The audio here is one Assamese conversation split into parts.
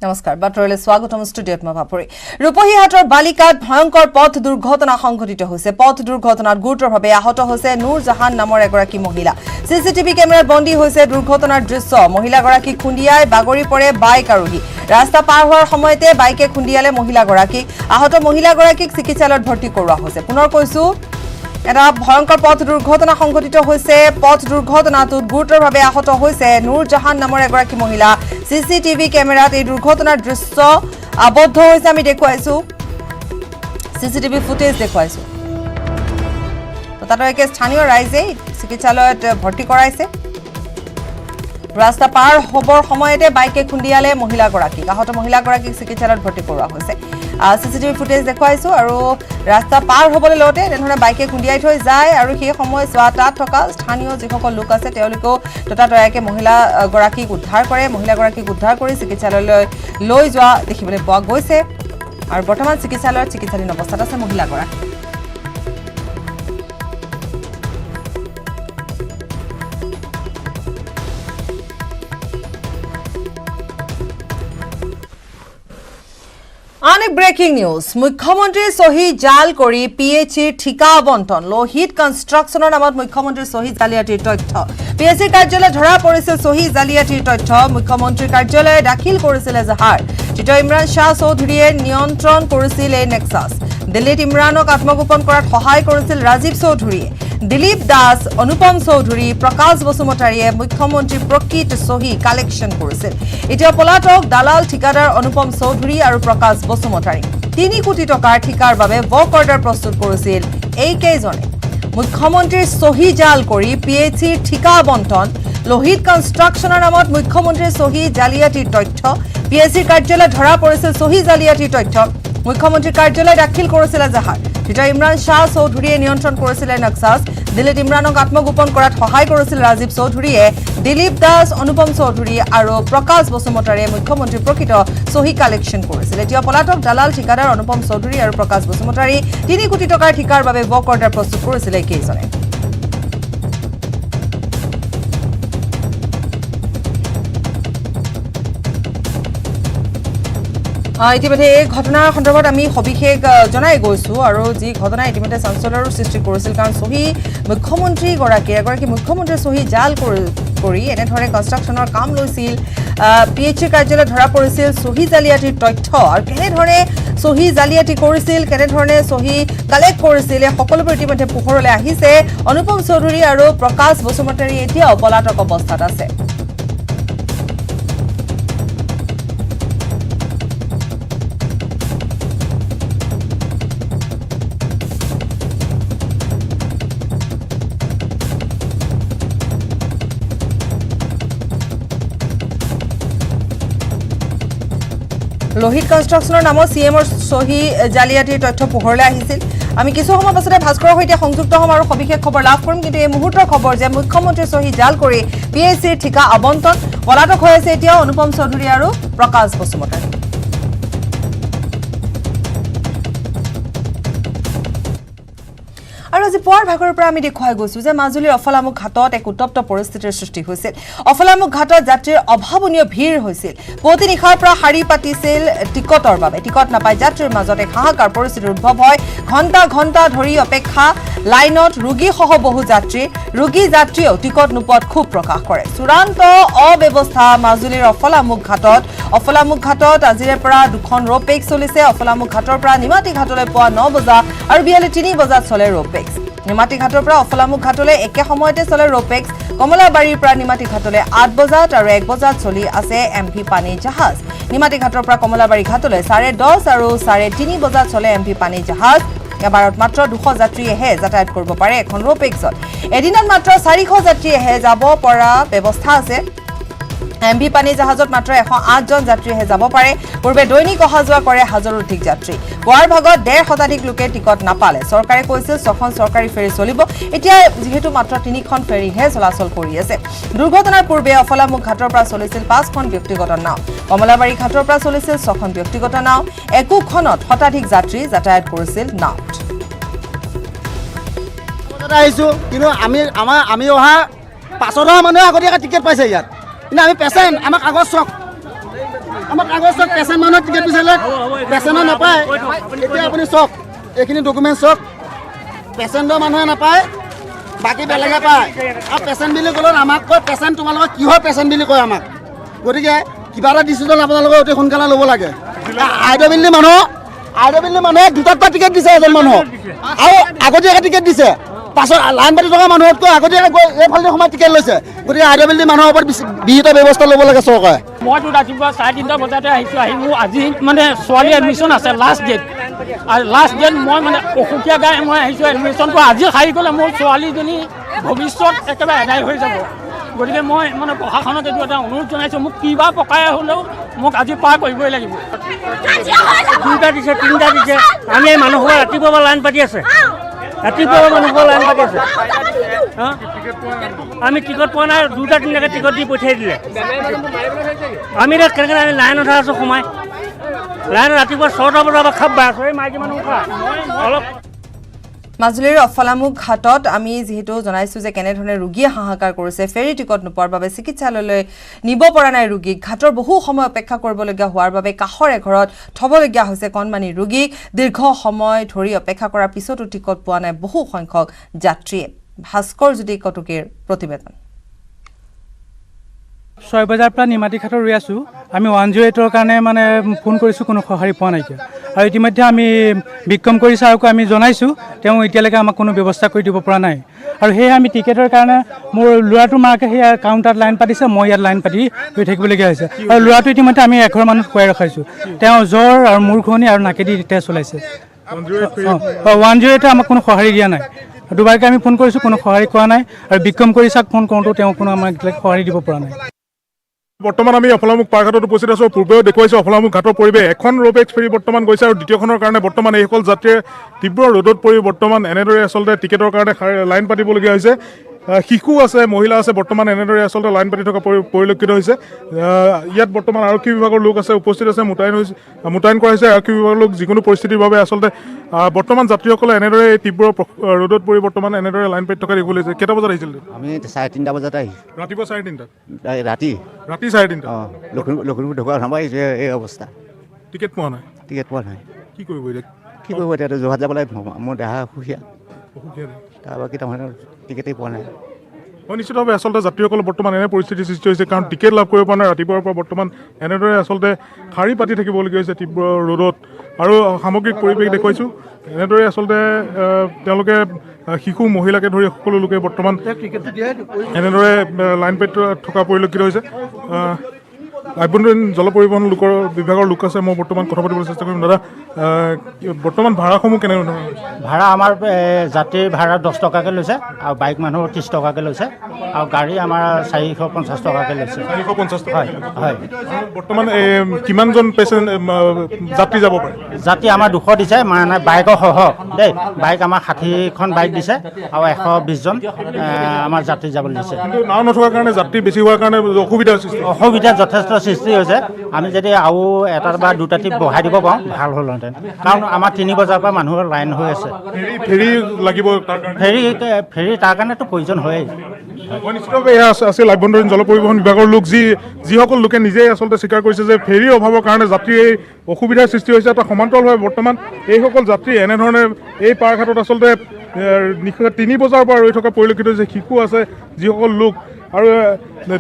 নমস্কাৰ বাতৰিলৈ স্বাগতম ষ্টুডিঅ'ত মই ভাপৰি ৰূপহীহাটৰ বালিকাত ভয়ংকৰ পথ দুৰ্ঘটনা সংঘটিত হৈছে পথ দুৰ্ঘটনাত গুৰুতৰভাৱে আহত হৈছে নুৰ জাহান নামৰ এগৰাকী মহিলা সিসিটিভি কেমেৰাত বন্দী হৈছে দুৰ্ঘটনাৰ দৃশ্য মহিলাগৰাকী খুন্দিয়াই বাগৰি পৰে বাইক আৰোহী ৰাস্তা পাৰ হোৱাৰ সময়তে বাইকে খুন্দিয়ালে মহিলাগৰাকীক আহত মহিলাগৰাকীক চিকিৎসালয়ত ভৰ্তি কৰোৱা হৈছে পুনৰ কৈছো এটা ভয়ংকৰ পথ দুৰ্ঘটনা সংঘটিত হৈছে পথ দুৰ্ঘটনাটোত গুৰুতৰভাৱে আহত হৈছে নুৰ জাহান নামৰ এগৰাকী মহিলা সিসিটিভি কেমেৰাত এই দুৰ্ঘটনাৰ দৃশ্য আবদ্ধ হৈছে আমি দেখুৱাইছো সিসিটিভি ফুটেজ দেখুৱাইছো তাতে একে স্থানীয় ৰাইজে চিকিৎসালয়ত ভৰ্তি কৰাইছে ৰাস্তা পাৰ হবৰ সময়তে বাইকে খুন্দিয়ালে মহিলাগৰাকীক আহত মহিলাগৰাকীক চিকিৎসালয়ত ভৰ্তি কৰোৱা হৈছে সিসিটিভি ফুটেজ দেখুৱাইছো আৰু ৰাস্তা পাৰ হ'বলৈ লওঁতে তেনেধৰণে বাইকে খুন্দিয়াই থৈ যায় আৰু সেই সময় তাত থকা স্থানীয় যিসকল লোক আছে তেওঁলোকেও ততাতয়াকে মহিলাগৰাকীক উদ্ধাৰ কৰে মহিলাগৰাকীক উদ্ধাৰ কৰি চিকিৎসালয়লৈ লৈ যোৱা দেখিবলৈ পোৱা গৈছে আৰু বৰ্তমান চিকিৎসালয়ত চিকিৎসাধীন অৱস্থাত আছে মহিলাগৰাকী আন ব্ৰেকিং নিউজ মুখ্যমন্ত্ৰী সহি জাল কৰি পিএইচিৰ ঠিকা আবণ্টন লোহিত কনষ্ট্ৰাকশ্যনৰ নামত মুখ্যমন্ত্ৰী সহি জালিয়াতিৰ তথ্য পিএইচিৰ কাৰ্যালয় ধৰা পৰিছিল সহি জালিয়াতিৰ তথ্য মুখ্যমন্ত্ৰীৰ কাৰ্যালয়ে দাখিল কৰিছিল এজাহাৰ চিত্ৰ ইমৰান শাহ চৌধুৰীয়ে নিয়ন্ত্ৰণ কৰিছিল এই নেক্সাছ দিল্লীত ইমৰানক আত্মগোপন কৰাত সহায় কৰিছিল ৰাজীৱ চৌধুৰীয়ে দিলীপ দাস অনুপম চৌধুৰী প্ৰকাশ বসুমতাৰীয়ে মুখ্যমন্ত্ৰী প্ৰকৃত সহি কালেকশ্যন কৰিছিল এতিয়া পলাতক দালাল ঠিকাদাৰ অনুপম চৌধুৰী আৰু প্ৰকাশ বসুমতাৰী 3 কোটি টকাৰ ঠিকাৰ বাবে ৱৰ্ক অৰ্ডাৰ প্ৰস্তুত কৰিছিল এই কেইজনে মুখ্যমন্ত্ৰীৰ সহি জাল কৰি পিএইচিৰ ঠিকা আবণ্টন লোহিত কনষ্ট্ৰাকশ্যনৰ নামত মুখ্যমন্ত্ৰীৰ সহি জালিয়াতিৰ তথ্য পিএইচিৰ কাৰ্যালয় ধৰা পৰিছিল সহি জালিয়াতিৰ তথ্য মুখ্যমন্ত্ৰীৰ কাৰ্যালয় দাখিল কৰিছিল এজাহাৰ চিত্ৰ ইমৰান শাহ চৌধুৰীয়ে নিয়ন্ত্ৰণ কৰিছিল নেক্সাছ দিল্লীত ইমৰানক আত্মগোপন কৰাত সহায় কৰিছিল ৰাজীৱ চৌধুৰীয়ে দিলীপ দাস অনুপম চৌধুৰী আৰু প্ৰকাশ বসুমতাৰীয়ে মুখ্যমন্ত্ৰী প্ৰকৃত সহি কালেকশ্যন কৰিছিল এতিয়া পলাতক দালাল ঠিকাদাৰ অনুপম চৌধুৰী আৰু প্ৰকাশ বসুমতাৰী 3 কোটি টকাৰ ঠিকাৰ বাবে ৱৰ্ক অৰ্ডাৰ প্ৰস্তুত কৰিছিল এই কেইজনে ইতিমধ্যে এই ঘটনাৰ সন্দৰ্ভত আমি সবিশেষ জনাই গৈছো আৰু যি ঘটনা ইতিমধ্যে চাঞ্চল্যৰ সৃষ্টি কৰিছিল কাৰণ সহি এগৰাকী মুখ্যমন্ত্ৰীৰ সহি জাল কৰি এনেধৰণে কনষ্ট্ৰাকশ্যনৰ কাম লৈছিল পিএইচিৰ কাৰ্যালয় ধৰা পৰিছিল সহি জালিয়াতিৰ তথ্য আৰু কেনেধৰণে সহি জালিয়াতি কৰিছিল কেনেধৰণে সহি কালেক্ট কৰিছিল সকলোবোৰ ইতিমধ্যে পোহৰলৈ আহিছে অনুপম চৌধুৰী আৰু প্ৰকাশ বসুমতাৰী এতিয়াও পলাতক অৱস্থাত আছে লোহিত কনষ্ট্ৰাকশ্যনৰ নামত সিএমৰ সহি জালিয়াতিৰ তথ্য পোহৰলৈ আহিছিল আমি কিছু সময় পাছতে ভাস্কৰৰ সৈতে সংযুক্ত হ'ম আৰু সবিশেষ খবৰ লাভ কৰিম কিন্তু এই মুহূৰ্তৰ খবৰ যে মুখ্যমন্ত্ৰীৰ সহি জাল কৰি পিএইচিৰ ঠিকা আবণ্টন পলাতক হৈ আছে এতিয়া অনুপম চৌধুৰী আৰু প্ৰকাশ বসুমতাৰী আৰু আজি পুৱাৰ ভাগৰ পৰা আমি দেখুৱাই গৈছো যে মাজুলীৰ অফলামুখ ঘাটত এক উত্তপ্ত পৰিস্থিতিৰ সৃষ্টি হৈছিল অফলামুখ ঘাটত যাত্ৰীৰ অভাৱনীয় ভিৰ হৈছিল পুৱতি নিশাৰ পৰা শাৰী পাতিছিল টিকটৰ বাবে টিকট নাপাই যাত্ৰীৰ মাজত এক হাহাকাৰ পৰিস্থিতিৰ উদ্ভৱ হয় ঘণ্টা ধৰি অপেক্ষা লাইনত ৰোগীসহ বহু যাত্ৰীয়েও টিকট নোপোৱাত ক্ষোভ প্ৰকাশ কৰে চূড়ান্ত অব্যৱস্থা মাজুলীৰ অফলামুখ ঘাটত আজিৰে পৰা দুখন ৰ'পেক্স চলিছে অফলামুখ ঘাটৰ পৰা নিমাতী ঘাটলৈ পুৱা 9 বজা আৰু বিহালি 3 বজাত চলে ৰ'পেক্স নিমাতী ঘাটৰ পৰা অফলামুখ ঘাটলৈ একে সময়তে চলে ৰ'পেক্স কমলাবাৰীৰ পৰা নিমাতী ঘাটলৈ 8 বজাত আৰু 1 বজাত চলি আছে এমভি পানী জাহাজ নিমাতী ঘাটৰ পৰা কমলাবাৰী ঘাটলৈ 10:30 আৰু 3:30 বজাত চলে এমভি পানী জাহাজ এবাৰত মাত্ৰ 200 যাত্ৰীয়েহে যাতায়াত কৰিব পাৰে এখন ৰ'পেক্সত এদিনত মাত্ৰ 400 যাত্ৰীয়েহে যাব পৰা ব্যৱস্থা আছে এমভি পানী জাহাজত মাত্ৰ 108 জন যাত্ৰীহে যাব পাৰে পূৰ্বে দৈনিক অহা যোৱা কৰে হাজাৰৰ অধিক যাত্ৰী পুৱাৰ ভাগত 1.5 শতাধিক লোকে টিকট নাপালে চৰকাৰে কৈছিল 6খন চৰকাৰী ফেৰী চলিব এতিয়া যেহেতু মাত্ৰ 3খন ফেৰীহে চলাচল কৰি আছে দুৰ্ঘটনাৰ পূৰ্বে অফলামুখ ঘাটৰ পৰা চলিছিল 5খন ব্যক্তিগত নাও কমলাবাৰী ঘাটৰ পৰা চলিছিল 6খন ব্যক্তিগত নাও একোখনত শতাধিক যাত্ৰী যাতায়াত কৰিছিল নাও কিন্তু আমি অহা 5 মানুহে আগতীয়াকৈ টিকেট পাইছে ইয়াত কিন্তু আমি পেচেণ্ট আমাক আগত চক আমাৰ কাগজ চাওক পেচেণ্ট মানুহৰ টিকেট বিচাৰিলে পেচেণ্টৰ নাপায় এতিয়া আপুনি চাওক এইখিনি ডকুমেণ্ট চাওক পেচেণ্টৰ মানুহে নাপায় বাকী বেলেগে পায় আৰু পেচেণ্ট বুলি ক'লে আমাক কয় পেচেণ্ট তোমালোকৰ কিহৰ পেচেণ্ট বুলি কয় আমাক গতিকে কিবা এটা ডিচিজন আপোনালোকে অতি সোনকালে ল'ব লাগে আইডব্লিউডি মানুহে দুটাত টিকেট দিছে এজন মানুহক আৰু আগতীয়াকৈ টিকেট দিছে পাছত লাইন পাতি থকা মানুহতকৈ আগতীয়াকৈ গৈ এইফালে সময় টিকেট লৈছে গতিকে আইডব্লিউডি মানুহৰ ওপৰত বিহিত ব্যৱস্থা ল'ব লাগে চৰকাৰে মইতো ৰাতিপুৱা 3:30 বজাতে আহিছোঁ আহি মোৰ আজি মানে ছোৱালী এডমিশ্যন আছে লাষ্ট ডেট আৰু লাষ্ট ডেট মই মানে অসুখীয়া গাই মই আহিছোঁ এডমিশ্যনটো আজি খাই গ'লে মোৰ ছোৱালীজনী ভৱিষ্যত একেবাৰে এদায় হৈ যাব গতিকে মই মানে প্ৰশাসনক এইটো এটা অনুৰোধ জনাইছোঁ মোক কিবা পকাই হ'লেও মোক আজি পাৰ কৰিবই লাগিব 2টা দিছে 3টা দিছে আমি এই মানুহসোপা ৰাতিপুৱা লাইন পাতি আছে ৰাতিপুৱা মানুহসোপা লাইন পাতি আছে আমি টিকট পোৱা নাই 2টা 3টাকৈ টিকট দি পঠিয়াই দিলে আমি এতিয়া কেনেকৈ আমি লাইনত আছোঁ সোমাই লাইনত ৰাতিপুৱা 6টা বজাৰ পৰা খাব বাছ এই মাইকী মানুহ খোৱা অলপ মাজুলীৰ অফলামুখ ঘাটত আমি যেহেতু জনাইছো যে কেনেধৰণে ৰোগীয়ে হাহাকাৰ কৰিছে ফেৰী টিকট নোপোৱাৰ বাবে চিকিৎসালয়লৈ নিব পৰা নাই ৰোগীক ঘাটৰ বহু সময় অপেক্ষা কৰিবলগীয়া হোৱাৰ বাবে কাষৰ এঘৰত থবলগীয়া হৈছে কণমানি ৰোগীক দীৰ্ঘ সময় ধৰি অপেক্ষা কৰাৰ পিছতো টিকট পোৱা নাই বহু সংখ্যক যাত্ৰীয়ে ভাস্কৰ জ্যোতি কটকীৰ প্ৰতিবেদন 6 বজাৰ পৰা নিমাতী ঘাটত ৰৈ আছোঁ আমি 108ৰ কাৰণে মানে ফোন কৰিছোঁ কোনো সঁহাৰি পোৱা নাইকিয়া আৰু ইতিমধ্যে আমি বিক্ৰম কৰি ছাৰকো আমি জনাইছোঁ তেওঁ এতিয়ালৈকে আমাক কোনো ব্যৱস্থা কৰি দিব পৰা নাই আৰু সেয়ে আমি টিকেটৰ কাৰণে মোৰ ল'ৰাটোৰ মাকে সেয়া কাউণ্টাৰত লাইন পাতিছে মই ইয়াত লাইন পাতি ৰৈ থাকিবলগীয়া হৈছে আৰু ল'ৰাটো ইতিমধ্যে আমি এঘৰ মানুহ খুৱাই ৰখাইছোঁ তেওঁ জ্বৰ আৰু মূৰ ঘূৰণি আৰু নাকেদি তেজ ওলাইছে 108 আমাক কোনো সঁহাৰি দিয়া নাই দুবাৰকৈ আমি ফোন কৰিছোঁ কোনো সঁহাৰি কৰা নাই আৰু বিক্ৰম কৰি ছাৰক ফোন কৰোঁতেও তেওঁ কোনো আমাক সঁহাৰি দিব পৰা নাই বৰ্তমান আমি অফলামুখ পাৰঘাটত উপস্থিত আছোঁ পূৰ্বেও দেখুৱাইছোঁ অফলামুখ ঘাটৰ পৰিৱেশ এখন ৰ'পেক্স ফেৰী বৰ্তমান গৈছে আৰু দ্বিতীয়খনৰ কাৰণে বৰ্তমান এইসকল যাত্ৰীয়ে তীব্ৰ ৰ'দত পৰি বৰ্তমান এনেদৰে আচলতে টিকেটৰ কাৰণে লাইন পাতিবলগীয়া হৈছে শিশু আছে মহিলা আছে বৰ্তমান এনেদৰে আচলতে লাইন পাতি থকা পৰিলক্ষিত হৈছে ইয়াত বৰ্তমান আৰক্ষী বিভাগৰ লোক আছে উপস্থিত আছে মোতায়েন কৰা হৈছে আৰক্ষী বিভাগৰ লোক যিকোনো পৰিস্থিতিৰ বাবে আচলতে বৰ্তমান যাত্ৰীসকলে এনেদৰে তীব্ৰ ৰ'দত পৰি বৰ্তমান এনেদৰে লাইন পাতি থকা দেখিবলৈ হৈছে কেইটা বজাত আহিছিল আমি 3:30 বজাত আহিছোঁ ৰাতিপুৱা 3:30 ৰাতি 3:30 অঁ লখিমপুৰ ঢকুৱা নাম এই অৱস্থা টিকেট পোৱা নাই কি কৰিব এতিয়া কি কৰিব এতিয়া যোৰহাট যাব লাগে মোৰ দেহা অসুখীয়া তাৰবাকি তাৰমানে টিকেটেই পোৱা নাই নিশ্চিতভাৱে আচলতে যাত্ৰীসকলৰ বৰ্তমান এনে পৰিস্থিতিৰ সৃষ্টি হৈছে কাৰণ টিকেট লাভ কৰিব পৰা নাই ৰাতিপুৱাৰ পৰা বৰ্তমান এনেদৰে আচলতে শাৰী পাতি থাকিবলগীয়া হৈছে তীব্ৰ ৰ'দত আৰু সামগ্ৰিক পৰিৱেশ দেখুৱাইছোঁ এনেদৰে আচলতে তেওঁলোকে শিশু মহিলাকে ধৰি সকলো লোকে বৰ্তমান এনেদৰে লাইন পাতি থকা পৰিলক্ষিত হৈছে আভ্যন্তৰীণ জল পৰিবহণ বিভাগৰ লোক আছে মই বৰ্তমান কথা পাতিবলৈ চেষ্টা কৰিম দাদা বৰ্তমান ভাড়াসমূহ কেনেধৰণৰ ভাড়া আমাৰ যাত্ৰীৰ ভাড়া 10 টকাকৈ লৈছে আৰু বাইক মানুহৰ 30 টকাকৈ লৈছে আৰু গাড়ী আমাৰ 450 টকাকৈ লৈছে 450 টকা হয় বৰ্তমান কিমানজন পেচেণ্ট যাত্ৰী যাব পাৰে যাত্ৰী আমাৰ 200 দিছে মানে বাইকৰ সহ দেই বাইক আমাৰ 60খন বাইক দিছে আৰু 120 জন আমাৰ যাত্ৰী যাবলৈ দিছে কিন্তু নাও নথকাৰ কাৰণে যাত্ৰী বেছি হোৱাৰ কাৰণে অসুবিধা যথেষ্ট সৃষ্টি হৈছে আমি যদি আৰু এটা বা দুটা টিপ বঢ়াই দিব পাৰোঁ ভাল হ'লহেঁতেন কাৰণ আমাৰ 3 বজাৰ পৰা মানুহৰ লাইন হৈ আছে ফেৰী লাগিব ফেৰী তাৰ কাৰণেতো প্ৰয়োজন হয়েই নিশ্চিতভাৱে এয়া আছিল আভ্যন্তৰীণ জল পৰিবহণ বিভাগৰ লোক যিসকল লোকে নিজেই আচলতে স্বীকাৰ কৰিছে যে ফেৰীৰ অভাৱৰ কাৰণে যাত্ৰীৰ এই অসুবিধাৰ সৃষ্টি হৈছে এটা সমান্তৰালভাৱে বৰ্তমান এইসকল যাত্ৰী এনেধৰণে এই পাৰঘাটত আচলতে 3 বজাৰ পৰা ৰৈ থকা পৰিলক্ষিত হৈছে শিশু আছে যিসকল লোক আৰু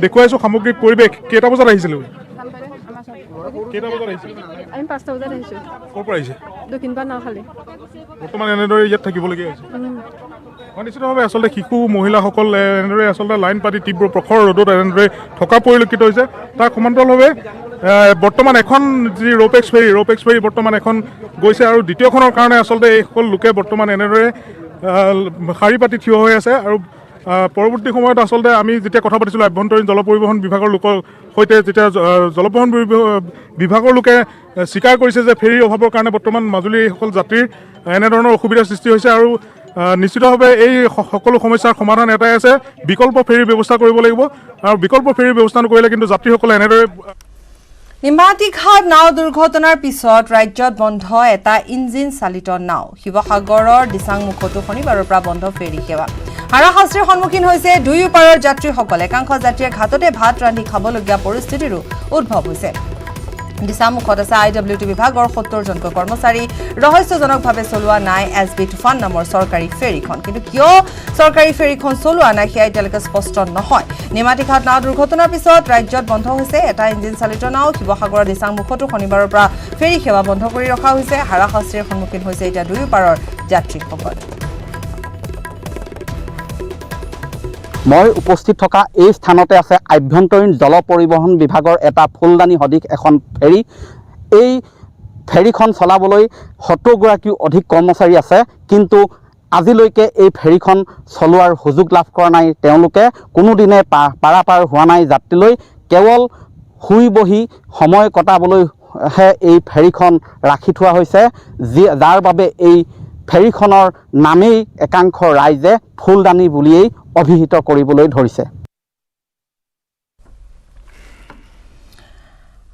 দেখুৱাইছোঁ সামগ্ৰিক পৰিৱেশ কেইটা বজাত আহিছিলে আমি 5টা বজাত আহিছোঁ ক'ৰ পৰা আহিছে দক্ষিণপাট নাওখালী বৰ্তমান এনেদৰে ইয়াত থাকিবলগীয়া হৈছে নিশ্চিতভাৱে আচলতে শিশু মহিলাসকল এনেদৰে আচলতে লাইন পাতি তীব্ৰ প্ৰখৰ ৰ'দত এনেদৰে থকা পৰিলক্ষিত হৈছে তাৰ সমান্তৰালভাৱে বৰ্তমান এখন যি ৰ'পেক্স ফেৰী বৰ্তমান এখন গৈছে আৰু দ্বিতীয়খনৰ কাৰণে আচলতে এইসকল লোকে বৰ্তমান এনেদৰে শাৰী পাতি থিয় হৈ আছে আৰু পৰৱৰ্তী সময়ত আচলতে আমি যেতিয়া কথা পাতিছিলোঁ আভ্যন্তৰীণ জল পৰিবহণ বিভাগৰ লোকৰ সৈতে যেতিয়া জলপৰিবহণ বিভাগৰ লোকে স্বীকাৰ কৰিছে যে ফেৰীৰ অভাৱৰ কাৰণে বৰ্তমান মাজুলীৰ এইসকল যাত্ৰীৰ এনেধৰণৰ অসুবিধাৰ সৃষ্টি হৈছে আৰু নিশ্চিতভাৱে এই সকলো সমস্যাৰ সমাধান এটাই আছে বিকল্প ফেৰীৰ ব্যৱস্থা কৰিব লাগিব আৰু বিকল্প ফেৰীৰ ব্যৱস্থা নকৰিলে কিন্তু যাত্ৰীসকলে এনেদৰে নিমাতী ঘাট নাও দুৰ্ঘটনাৰ পিছত ৰাজ্যত বন্ধ এটা ইঞ্জিন চালিত নাও শিৱসাগৰৰ দিচাংমুখতো শনিবাৰৰ পৰা বন্ধ ফেৰী সেৱা হাৰাশাস্তিৰ সন্মুখীন হৈছে দুয়ো পাৰৰ যাত্ৰীসকলে একাংশ যাত্ৰীয়ে ঘাটতে ভাত ৰান্ধি খাবলগীয়া পৰিস্থিতিৰো উদ্ভৱ হৈছে দিছামুখত আছে IWT বিভাগৰ 70জনকৈ কৰ্মচাৰী ৰহস্যজনকভাৱে চলোৱা নাই SB তুফান নামৰ চৰকাৰী ফেৰীখন কিন্তু কিয় চৰকাৰী ফেৰীখন চলোৱা নাই সেয়া এতিয়ালৈকে স্পষ্ট নহয় নিমাতীঘাট নাও দুৰ্ঘটনাৰ পিছত ৰাজ্যত বন্ধ হৈছে এটা ইঞ্জিন চালিত নাও শিৱসাগৰৰ দিছামুখতো শনিবাৰৰ পৰা ফেৰী সেৱা বন্ধ কৰি ৰখা হৈছে হাৰাশাস্তিৰ সন্মুখীন হৈছে এতিয়া দুয়ো পাৰৰ যাত্ৰীসকল মই উপস্থিত থকা এই স্থানতে আছে আভ্যন্তৰীণ জল পৰিবহণ বিভাগৰ এটা ফুলদানি সদৃশ এখন ফেৰী এই ফেৰীখন চলাবলৈ 70গৰাকীও অধিক কৰ্মচাৰী আছে কিন্তু আজিলৈকে এই ফেৰীখন চলোৱাৰ সুযোগ লাভ কৰা নাই তেওঁলোকে কোনোদিনে পাৰাপাৰ হোৱা নাই যাত্ৰীলৈ কেৱল শুই বহি সময় কটাবলৈহে এই ফেৰীখন ৰাখি থোৱা হৈছে যাৰ বাবে এই ফেৰীখনৰ নামেই একাংশ ৰাইজে ফুলদানি বুলিয়েই অভিহিত কৰিবলৈ ধৰিছে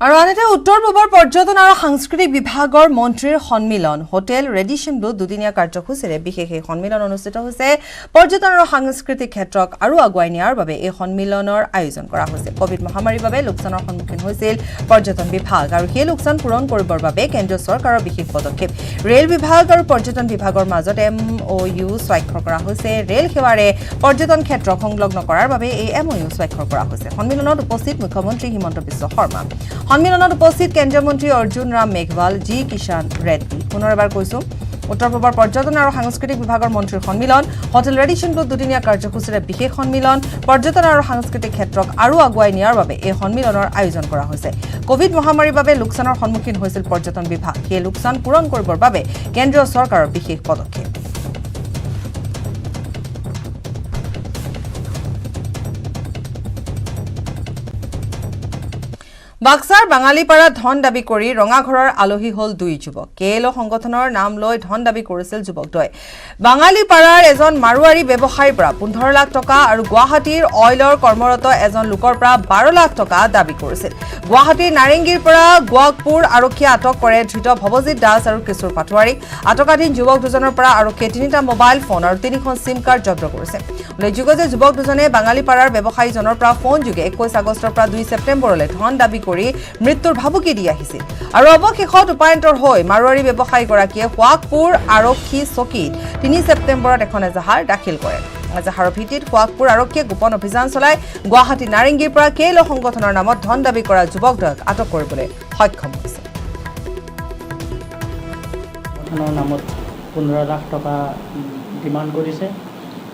আৰু আনহাতে উত্তৰ পূবৰ পৰ্যটন আৰু সাংস্কৃতিক বিভাগৰ মন্ত্ৰীৰ সন্মিলন হোটেল ৰেডিশ্যন ব্লু দুদিনীয়া কাৰ্যসূচীৰে বিশেষ এই সন্মিলন অনুষ্ঠিত হৈছে পৰ্যটন আৰু সাংস্কৃতিক ক্ষেত্ৰক আৰু আগুৱাই নিয়াৰ বাবে এই সন্মিলনৰ আয়োজন কৰা হৈছে কোভিড মহামাৰীৰ বাবে লোকচানৰ সন্মুখীন হৈছিল পৰ্যটন বিভাগ আৰু সেই লোকচান পূৰণ কৰিবৰ বাবে কেন্দ্ৰীয় চৰকাৰৰ বিশেষ পদক্ষেপ ৰেল বিভাগ আৰু পৰ্যটন বিভাগৰ মাজত MOU স্বাক্ষৰ কৰা হৈছে ৰেল সেৱাৰে পৰ্যটন ক্ষেত্ৰক সংলগ্ন কৰাৰ বাবে এই MOU স্বাক্ষৰ কৰা হৈছে সন্মিলনত উপস্থিত মুখ্যমন্ত্ৰী হিমন্ত বিশ্ব শৰ্মা সন্মিলনত উপস্থিত কেন্দ্ৰীয় মন্ত্ৰী অৰ্জুন ৰাম মেঘৱাল জি কিষাণ ৰেড্ডি পুনৰ এবাৰ কৈছোঁ উত্তৰ পূবৰ পৰ্যটন আৰু সাংস্কৃতিক বিভাগৰ মন্ত্ৰীৰ সন্মিলন হোটেল ৰেডিশ্যন ব্লু দুদিনীয়া কাৰ্যসূচীৰে বিশেষ সন্মিলন পৰ্যটন আৰু সাংস্কৃতিক ক্ষেত্ৰক আৰু আগুৱাই নিয়াৰ বাবে এই সন্মিলনৰ আয়োজন কৰা হৈছে কোভিড মহামাৰীৰ বাবে লোকচানৰ সন্মুখীন হৈছিল পৰ্যটন বিভাগ সেই লোকচান পূৰণ কৰিবৰ বাবে কেন্দ্ৰীয় চৰকাৰৰ বিশেষ পদক্ষেপ বাক্সাৰ বাঙালীপাৰাত ধন দাবী কৰি ৰঙাঘৰৰ আলহী হল দুই যুৱক কেএলঅ সংগঠনৰ নাম লৈ ধন দাবী কৰিছিল যুৱকদ্বয় বাঙালীপাৰাৰ এজন মাৰুৱাৰী ব্যৱসায়ীৰ পৰা 15 লাখ টকা আৰু গুৱাহাটীৰ অইলৰ কৰ্মৰত এজন লোকৰ পৰা 12 লাখ টকা দাবী কৰিছিল গুৱাহাটীৰ নাৰেংগীৰ পৰা গোৱাকপুৰ আৰক্ষীয়ে আটক কৰে ধৃত ভৱজিৎ দাস আৰু কিশোৰ পাটোৱাৰী আটকাধীন যুৱক দুজনৰ পৰা আৰক্ষীয়ে 3টা মোবাইল ফোন আৰু 3খন সিম কাৰ্ড জব্দ কৰিছে উল্লেখযোগ্য যে যুৱক দুজনে বাঙালীপাৰাৰ ব্যৱসায়ীজনৰ পৰা ফোন যোগে 21 আগষ্টৰ পৰা 2 ছেপ্টেম্বৰলৈ ধন দাবী কৰি মৃত্যুৰ ভাবুকি দি আহিছিল আৰু অৱশেষত উপায়ন্তৰ হৈ মাৰুৱাৰী ব্যৱসায়ীগৰাকীয়ে সোৱাগপুৰ আৰক্ষী চকীত 3 ছেপ্টেম্বৰত এখন এজাহাৰ দাখিল কৰে এজাহাৰৰ ভিত্তিত সোৱাগপুৰ আৰক্ষীয়ে গোপন অভিযান চলাই গুৱাহাটী নাৰেংগীৰ পৰা কেএলঅ সংগঠনৰ নামত ধন দাবী কৰা যুৱকদ্বয়ক আটক কৰিবলৈ সক্ষম হৈছে সংগঠনৰ নামত 15 লাখ টকা ডিমাণ্ড কৰিছে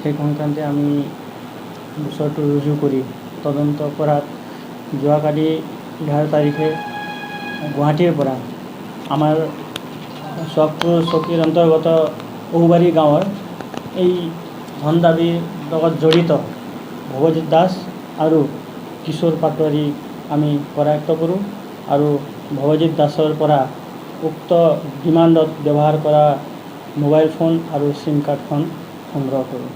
সেই সংক্ৰান্তে আমি গোচৰটো ৰুজু কৰি তদন্ত কৰাত যোৱাকালি 11 তাৰিখে গুৱাহাটীৰ পৰা আমাৰ সোৱাগপুৰ চকীৰ অন্তৰ্গত ঔবাৰী গাঁৱৰ এই ধন দাবীৰ লগত জড়িত ভৱজিৎ দাস আৰু কিশোৰ পাটোৱাৰী আমি কৰায়ত্ব কৰোঁ আৰু ভৱজিৎ দাসৰ পৰা উক্ত ডিমাণ্ডত ব্যৱহাৰ কৰা মোবাইল ফোন আৰু সিম কাৰ্ডখন সংগ্ৰহ কৰোঁ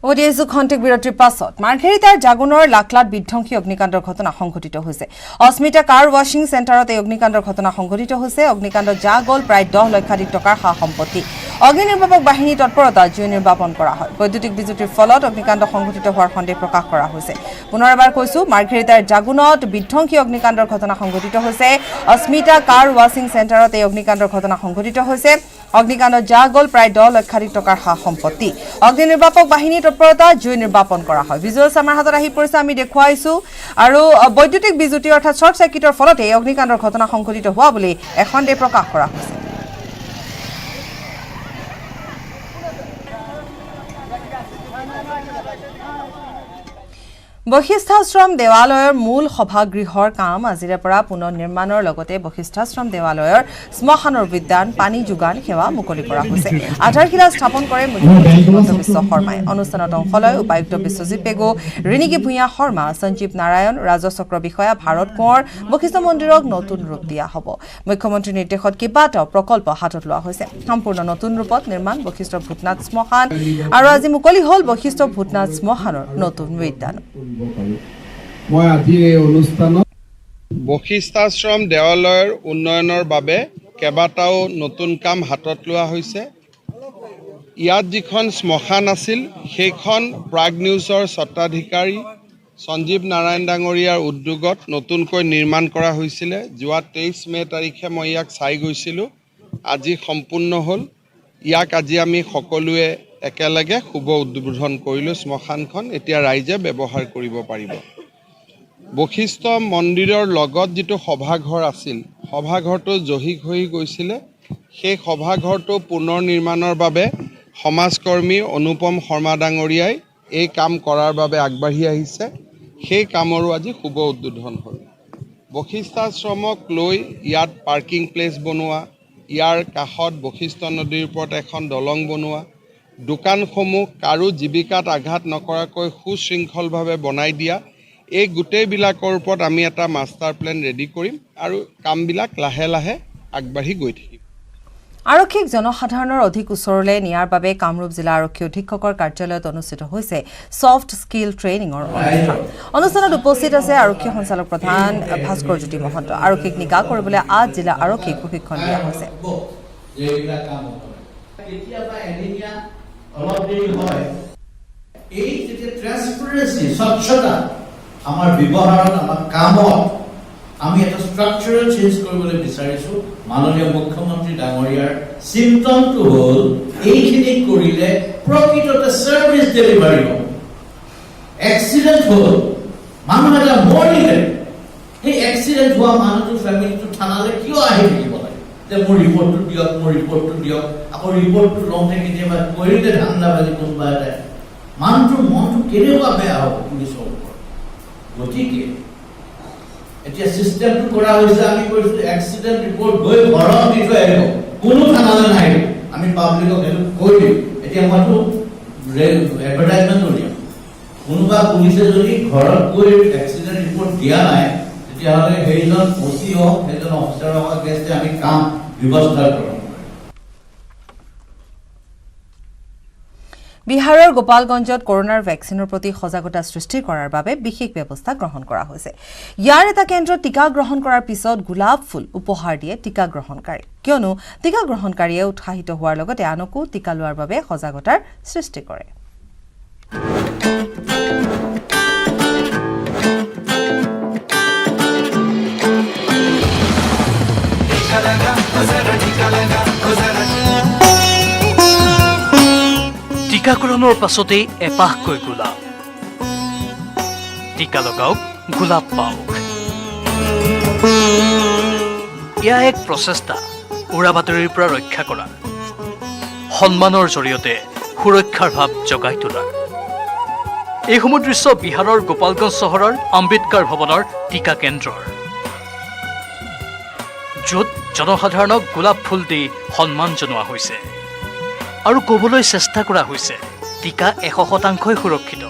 ওডিএছু খন্তেক বিৰতিৰ পাছত মাৰ্ঘেৰিটাৰ জাগুনৰ লাখলাট বিধ্বংসী অগ্নিকাণ্ডৰ ঘটনা সংঘটিত হৈছে অস্মিতা কাৰ ৱাশ্বিং চেণ্টাৰত এই অগ্নিকাণ্ডৰ ঘটনা সংঘটিত হৈছে অগ্নিকাণ্ডত যা গ'ল প্ৰায় 10 লক্ষাধিক টকাৰ সা সম্পত্তি অগ্নি নিৰ্বাপক বাহিনী তৎপৰতা জুই নিৰ্বাপন কৰা হয় বৈদ্যুতিক বিজুতিৰ ফলত অগ্নিকাণ্ড সংঘটিত হোৱাৰ সন্দেহ প্ৰকাশ কৰা হৈছে পুনৰ এবাৰ কৈছোঁ মাৰ্ঘেৰিটাৰ জাগুনত বিধ্বংসী অগ্নিকাণ্ডৰ ঘটনা সংঘটিত হৈছে অস্মিতা কাৰ ৱাশ্বিং চেণ্টাৰত এই অগ্নিকাণ্ডৰ ঘটনা সংঘটিত হৈছে অগ্নিকাণ্ডত যা গ'ল প্ৰায় 10 লক্ষাধিক টকাৰ সা সম্পত্তি অগ্নি নিৰ্বাপক বাহিনী তৎপৰতা জুই নিৰ্বাপন কৰা হয় ভিজুৱেলছ আমাৰ হাতত আহি পৰিছে আমি দেখুৱাইছোঁ আৰু বৈদ্যুতিক বিজুতি অৰ্থাৎ শ্বৰ্ট চাৰ্কিটৰ ফলতে এই অগ্নিকাণ্ডৰ ঘটনা সংঘটিত হোৱা বুলি সন্দেহ প্ৰকাশ কৰা হৈছে বশিষ্ঠাশ্ৰম দেৱালয়ৰ মূল সভাগৃহৰ কাম আজিৰে পৰা পুনৰ নিৰ্মাণৰ লগতে বশিষ্ঠাশ্ৰম দেৱালয়ৰ শ্মশানৰ বিদ্যান পানী যোগান সেৱা মুকলি কৰা হৈছে আধাৰশিলা স্থাপন কৰে মুখ্যমন্ত্ৰী হিমন্ত বিশ্ব শৰ্মাই অনুষ্ঠানত অংশ লয় উপায়ুক্ত বিশ্বজিৎ পেগু ৰিণিকী ভূঞা শৰ্মা সঞ্জীৱ নাৰায়ণ ৰাজচক্ৰ বিষয়া ভাৰত কোঁৱৰ বশিষ্ঠ মন্দিৰক নতুন ৰূপ দিয়া হ'ব মুখ্যমন্ত্ৰীৰ নিৰ্দেশত কেইবাটাও প্ৰকল্প হাতত লোৱা হৈছে সম্পূৰ্ণ নতুন ৰূপত নিৰ্মাণ বশিষ্ঠ ভূতনাথ শ্মশান আৰু আজি মুকলি হ'ল বশিষ্ঠ ভূতনাথ শ্মশানৰ নতুন বিদ্যান মই আজি এই অনুষ্ঠানত বশিষ্ঠাশ্ৰম দেৱালয়ৰ উন্নয়নৰ বাবে কেইবাটাও নতুন কাম হাতত লোৱা হৈছে ইয়াত যিখন শ্মশান আছিল সেইখন প্ৰাগ নিউজৰ স্বত্বাধিকাৰী সঞ্জীৱ নাৰায়ণ ডাঙৰীয়াৰ উদ্যোগত নতুনকৈ নিৰ্মাণ কৰা হৈছিলে। যোৱা 23 মে তাৰিখে মই ইয়াক চাই গৈছিলোঁ। আজি সম্পূৰ্ণ হ'ল। ইয়াক আজি আমি সকলোৱে একেলগে শুভ উদ্বোধন কৰিলোঁ। শ্মশানখন এতিয়া ৰাইজে ব্যৱহাৰ কৰিব পাৰিব। বশিষ্ঠ মন্দিৰৰ লগত যিটো সভাঘৰ আছিল, সভাঘৰটো জহি হৈ গৈছিলে। সেই সভাঘৰটো পুনৰ নিৰ্মাণৰ বাবে সমাজকৰ্মী অনুপম শৰ্মা ডাঙৰীয়াই এই কাম কৰাৰ বাবে আগবাঢ়ি আহিছে। সেই কামৰো আজি শুভ উদ্বোধন হ'ল। বশিষ্ঠাশ্ৰমক লৈ ইয়াত পাৰ্কিং প্লেচ বনোৱা, ইয়াৰ কাষত বশিষ্ঠ নদীৰ ওপৰত এখন দলং বনোৱা, দোকানসমূহ কাৰো জীৱিকাত আঘাত নকৰাকৈ সুশৃংখলভাৱে বনাই দিয়া, এই গোটেইবিলাকৰ ওপৰত আমি এটা মাষ্টাৰ প্লেন ৰেডি কৰিম আৰু কামবিলাক লাহে লাহে আগবাঢ়ি গৈ থাকিম। আৰক্ষীক জনসাধাৰণৰ অধিক ওচৰলৈ নিয়াৰ বাবে কামৰূপ জিলা আৰক্ষী অধীক্ষকৰ কাৰ্যালয়ত অনুষ্ঠিত হৈছে ছফ্ট স্কিল ট্ৰেইনিঙৰ অনুষ্ঠান। অনুষ্ঠানত উপস্থিত আছে আৰক্ষী সঞ্চালক প্ৰধান ভাস্কৰ জ্যোতি মহন্ত। আৰক্ষীক নিকা কৰিবলৈ 8 জিলা আৰক্ষীক প্ৰশিক্ষণ দিয়া হৈছে। আমাৰ ব্যৱহাৰত আমাৰ কামত আমি এটা ষ্ট্ৰাকচাৰেল চেঞ্জ কৰিবলৈ বিচাৰিছোঁ। মাননীয় মুখ্যমন্ত্ৰী ডাঙৰীয়াৰ চিন্তনটো হ'ল এইখিনি কৰিলে প্ৰকৃততে ছাৰ্ভিচ ডেলিভাৰী হ'ব। এক্সিডেণ্ট হ'ল, মানুহ এটা মৰিলে, সেই এক্সিডেণ্ট হোৱা মানুহটোৰ ফেমিলিটো থানালৈ কিয় আহি থাকিব লাগে যে মোৰ ৰিপৰ্টটো দিয়ক, মোৰ ৰিপৰ্টটো দিয়ক। আকৌ ৰিপৰ্টটো লওঁতে কেতিয়াবা কৰিলে ধান্দাবাজি কোনোবা এটাই, মানুহটোৰ মনটো কেনেকুৱা বেয়া হ'ব পুলিচৰ ওপৰত। গতিকে এতিয়া চিষ্টেমটো কৰা হৈছে, আমি কৈছোঁ এক্সিডেণ্ট ৰিপৰ্ট গৈ ঘৰত দি থৈ আহিব, কোনো থানালৈ নাহিব। আমি পাব্লিকক সেইটো কৈ দিম। এতিয়া মইতো এডভাৰটাইজমেণ্টো দিম, কোনোবা পুলিচে যদি ঘৰত গৈ এক্সিডেণ্ট ৰিপৰ্ট দিয়া নাই, তেতিয়াহ'লে সেইজন অচি হওক, সেইজন অফিচাৰ হওক, এগেইনষ্টে আমি কাম ব্যৱস্থা কৰিম। বিহাৰৰ গোপালগঞ্জত কৰোনাৰ ভেকচিনৰ প্ৰতি সজাগতা সৃষ্টি কৰাৰ বাবে বিশেষ ব্যৱস্থা গ্ৰহণ কৰা হৈছে। ইয়াৰ এটা কেন্দ্ৰত টিকা গ্ৰহণ কৰাৰ পিছত গোলাপ ফুল উপহাৰ দিয়ে টিকা গ্ৰহণকাৰী, কিয়নো টিকা গ্ৰহণকাৰীয়ে উৎসাহিত হোৱাৰ লগতে আনকো টিকা লোৱাৰ বাবে সজাগতাৰ সৃষ্টি কৰে। টিকাকৰণৰ পাছতেই এপাহকৈ গোলাপ। টিকা লগাওক, গোলাপ পাওক। এয়া এক প্ৰচেষ্টা উৰা বাতৰিৰ পৰা ৰক্ষা কৰাৰ, সন্মানৰ জৰিয়তে সুৰক্ষাৰ ভাৱ জগাই তোলাৰ। এইসমূহ দৃশ্য বিহাৰৰ গোপালগঞ্জ চহৰৰ আম্বেদকাৰ ভৱনৰ টিকা কেন্দ্ৰৰ, য'ত জনসাধাৰণক গোলাপ ফুল দি সন্মান জনোৱা হৈছে আৰু ক'বলৈ চেষ্টা কৰা হৈছে টিকা 100% সুৰক্ষিত।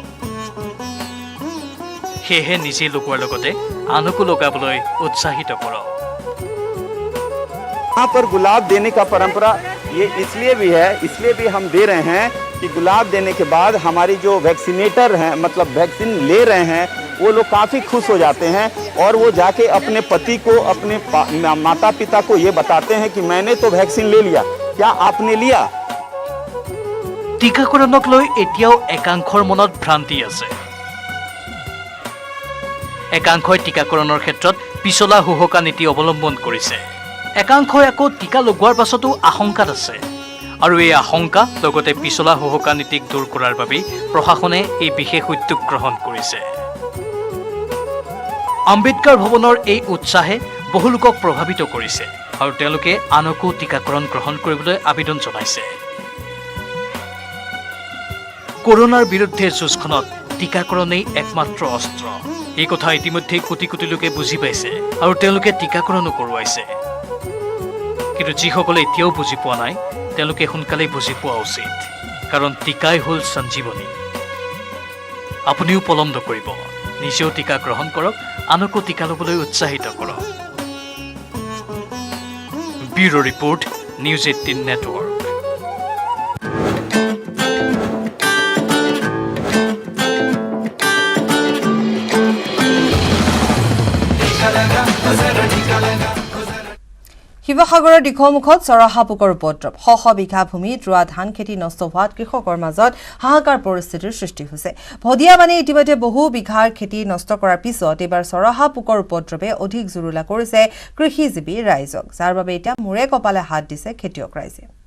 সেয়েহে নিজে লগোৱাৰ লগতে আনকো লগাবলৈ উৎসাহিত কৰক। यहाँ पर गुलाब देने का परंपरा ये इसलिए भी है, इसलिए भी हम दे रहे हैं कि गुलाब देने के बाद हमारी जो वैक्सीनेटर हैं, मतलब वैक्सीन ले रहे हैं, वो लोग काफ़ी खुश हो जाते हैं और वो जाके अपने पति को, अपने माता पिता को ये बताते हैं कि मैंने तो वैक्सीन ले लिया, क्या आपने लिया? টিকাকৰণক লৈ এতিয়াও একাংশৰ মনত ভ্ৰান্তি আছে। একাংশই টিকাকৰণৰ ক্ষেত্ৰত পিছলা হুহকা নীতি অৱলম্বন কৰিছে। একাংশই আকৌ টিকা লগোৱাৰ পাছতো আশংকাত আছে আৰু এই আশংকা লগতে পিছলা হুহকা নীতিক দূৰ কৰাৰ বাবে প্ৰশাসনে এই বিশেষ উদ্যোগ গ্ৰহণ কৰিছে। আম্বেদকাৰ ভৱনৰ এই উৎসাহে বহু লোকক প্ৰভাৱিত কৰিছে আৰু তেওঁলোকে আনকো টিকাকৰণ গ্ৰহণ কৰিবলৈ আবেদন জনাইছে। কৰোনাৰ বিৰুদ্ধে যুঁজখনত টিকাকৰণেই একমাত্ৰ অস্ত্ৰ। এই কথা ইতিমধ্যে কোটি কোটি লোকে বুজি পাইছে আৰু তেওঁলোকে টিকাকৰণো কৰোৱাইছে। কিন্তু যিসকলে এতিয়াও বুজি পোৱা নাই, তেওঁলোকে সোনকালেই বুজি পোৱা উচিত, কাৰণ টিকাই হ'ল সঞ্জীৱনী। আপুনিও পলম নকৰিব, নিজেও টিকা গ্ৰহণ কৰক, আনকো টিকা ল'বলৈ উৎসাহিত কৰক। Bureau report, news 18 network. শিৱসাগৰৰ দীঘমুখত চৰহা পোকৰ উপদ্ৰৱ শ বিঘা ভূমিত ৰোৱা ধান খেতি নষ্ট হোৱাত কৃষকৰ মাজত হাহাকাৰ পৰিস্থিতিৰ সৃষ্টি হৈছে ভদিয়াবানে ইতিমধ্যে বহু বিঘাৰ খেতি নষ্ট কৰাৰ পিছত এবাৰ চৰহা পোকৰ উপদ্ৰৱে অধিক জুৰুলা কৰিছে কৃষিজীৱী ৰাইজক যাৰ বাবে এতিয়া মূৰে কপালে হাত দিছে খেতিয়ক ৰাইজে